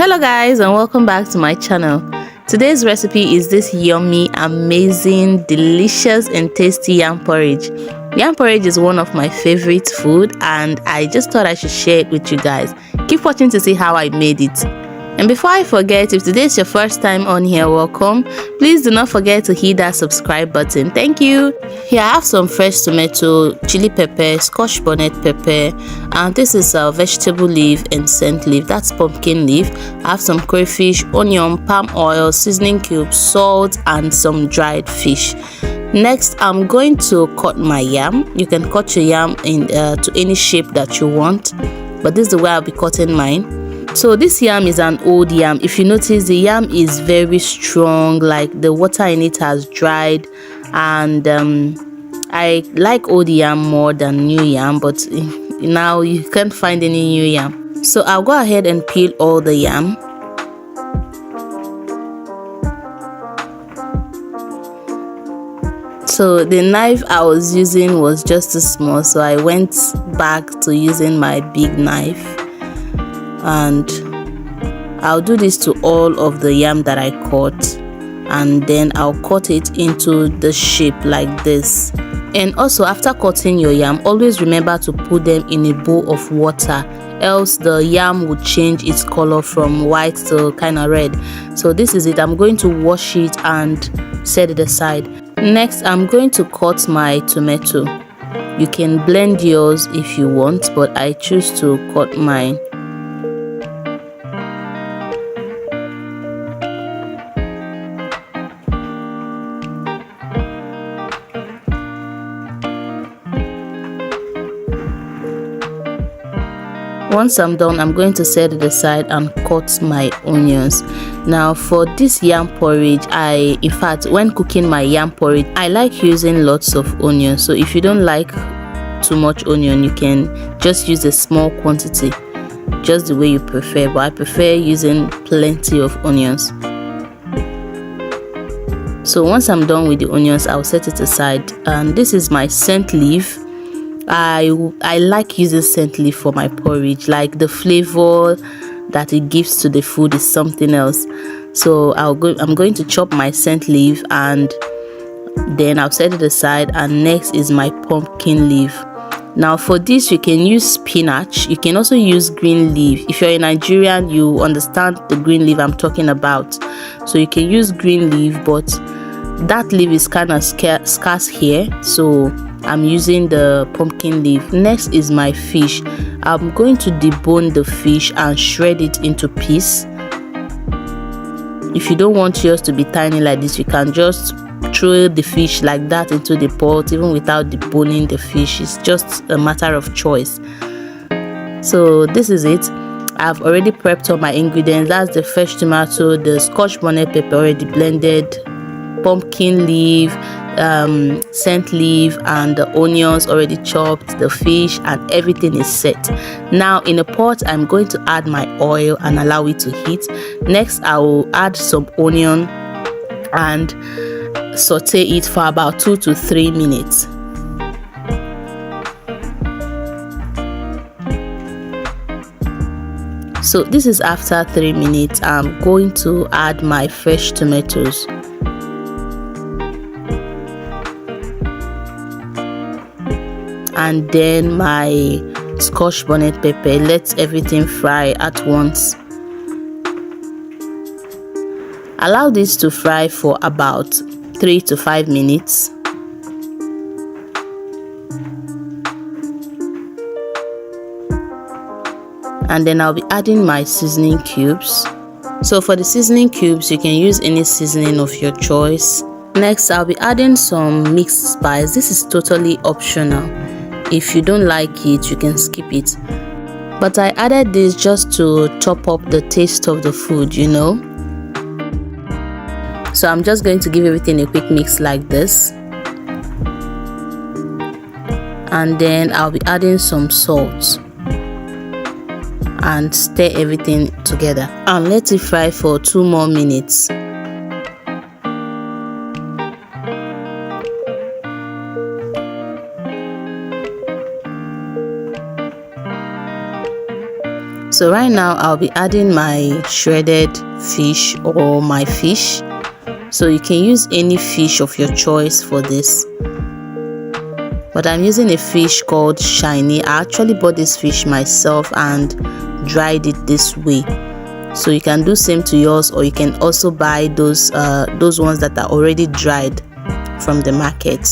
Hello guys, and welcome back to my channel. Today's recipe is this yummy, amazing, delicious and tasty yam porridge. Yam porridge is one of my favorite food and I just thought I should share it with you guys. Keep watching to see how I made it. And before I forget, if today is your first time on here, welcome. Please do not forget to hit that subscribe button. Thank you. Here I have some fresh tomato, chili pepper, scotch bonnet pepper, and this is vegetable leaf and scent leaf. That's pumpkin leaf. I have some crayfish, onion, palm oil, seasoning cubes, salt, and some dried fish. Next, I'm going to cut my yam. You can cut your yam in to any shape that you want, but this is the way I'll be cutting mine. So this yam is an old yam. If you notice, the yam is very strong, like the water in it has dried, and I like old yam more than new yam, but now you can't find any new yam. So I'll go ahead and peel all the yam. So the knife I was using was just too small, so I went back to using my big knife. And I'll do this to all of the yam that I cut, and then I'll cut it into the shape like this. And also, after cutting your yam, always remember to put them in a bowl of water, else the yam would change its color from white to kind of red. So this is it. I'm going to wash it and set it aside. Next, I'm going to cut my tomato. You can blend yours if you want, but I choose to cut mine. Once I'm done, I'm going to set it aside and cut my onions. Now for this yam porridge, in fact, when cooking my yam porridge, I like using lots of onions. So if you don't like too much onion, you can just use a small quantity, just the way you prefer, but I prefer using plenty of onions. So once I'm done with the onions, I'll set it aside. And this is my scent leaf. I like using scent leaf for my porridge, like the flavor that it gives to the food is something else. So I'm going to chop my scent leaf and then I'll set it aside. And next is my pumpkin leaf. Now for this, you can use spinach. You can also use green leaf. If you're a Nigerian, you understand the green leaf I'm talking about. So you can use green leaf, but that leaf is kind of scarce here, so I'm using the pumpkin leaf. Next is my fish. I'm going to debone the fish and shred it into pieces. If you don't want yours to be tiny like this, you can just throw the fish like that into the pot even without deboning the fish. It's just a matter of choice. So this is it. I've already prepped all my ingredients. That's the fresh tomato, the scotch bonnet pepper already blended, pumpkin leaf, scent leaf, and the onions already chopped, the fish, and everything is set. Now in a pot, I'm going to add my oil and allow it to heat. Next, I will add some onion and saute it for about 2 to 3 minutes. So this is after 3 minutes. I'm going to add my fresh tomatoes. And then my scotch bonnet pepper. Let everything fry at once. Allow this to fry for about 3 to 5 minutes. And then I'll be adding my seasoning cubes. So for the seasoning cubes, you can use any seasoning of your choice. Next, I'll be adding some mixed spice. This is totally optional. If you don't like it, you can skip it. But I added this just to top up the taste of the food, you know. So I'm just going to give everything a quick mix like this. And then I'll be adding some salt. And stir everything together. And let it fry for 2 more minutes. So right now I'll be adding my shredded fish or my fish. So you can use any fish of your choice for this, but I'm using a fish called Shiny. I actually bought this fish myself and dried it this way. So you can do same to yours, or you can also buy those ones that are already dried from the market.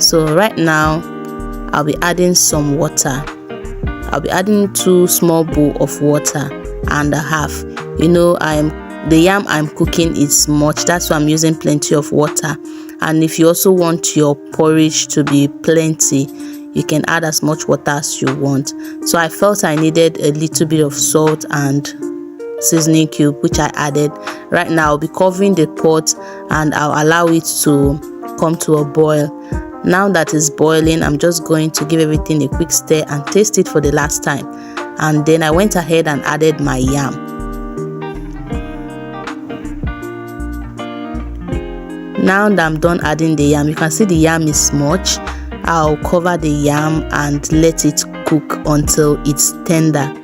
So right now I'll be adding some water. I'll be adding 2 small bowls of water and a half. You know, the yam I'm cooking is much, that's why I'm using plenty of water. And if you also want your porridge to be plenty, you can add as much water as you want. So I felt I needed a little bit of salt and seasoning cube, which I added. Right now I'll be covering the pot and I'll allow it to come to a boil. Now that it's boiling, I'm just going to give everything a quick stir and taste it for the last time. And then I went ahead and added my yam. Now that I'm done adding the yam, you can see the yam is much. I'll cover the yam and let it cook until it's tender.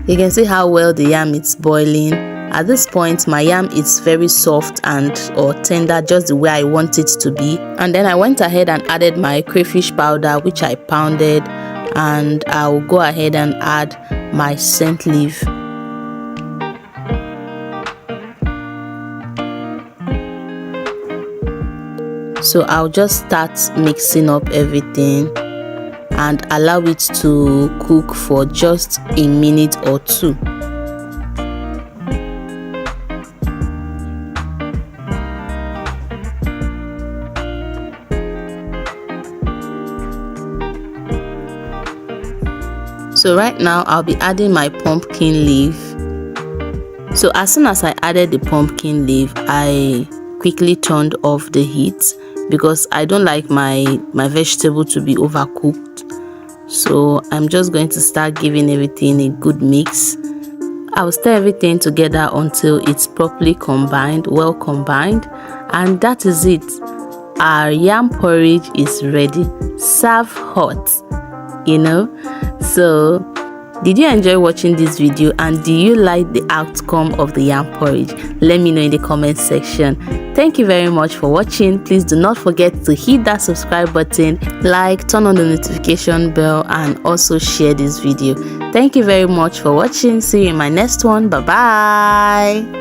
You can see how well the yam is boiling. At this point, my yam is very soft and or tender, just the way I want it to be. And then I went ahead and added my crayfish powder, which I pounded, and I'll go ahead and add my scent leaf. So I'll just start mixing up everything and allow it to cook for just a minute or 2. So right now I'll be adding my pumpkin leaf. So as soon as I added the pumpkin leaf, I quickly turned off the heat because I don't like my vegetable to be overcooked. So I'm just going to start giving everything a good mix. I'll stir everything together until it's properly combined, well combined, and that is it. Our yam porridge is ready. Serve hot, you know. So did you enjoy watching this video, and do you like the outcome of the yam porridge? Let me know in the comment section. Thank you very much for watching. Please do not forget to hit that subscribe button, like, turn on the notification bell, and also share this video. Thank you very much for watching. See you in my next one. Bye bye.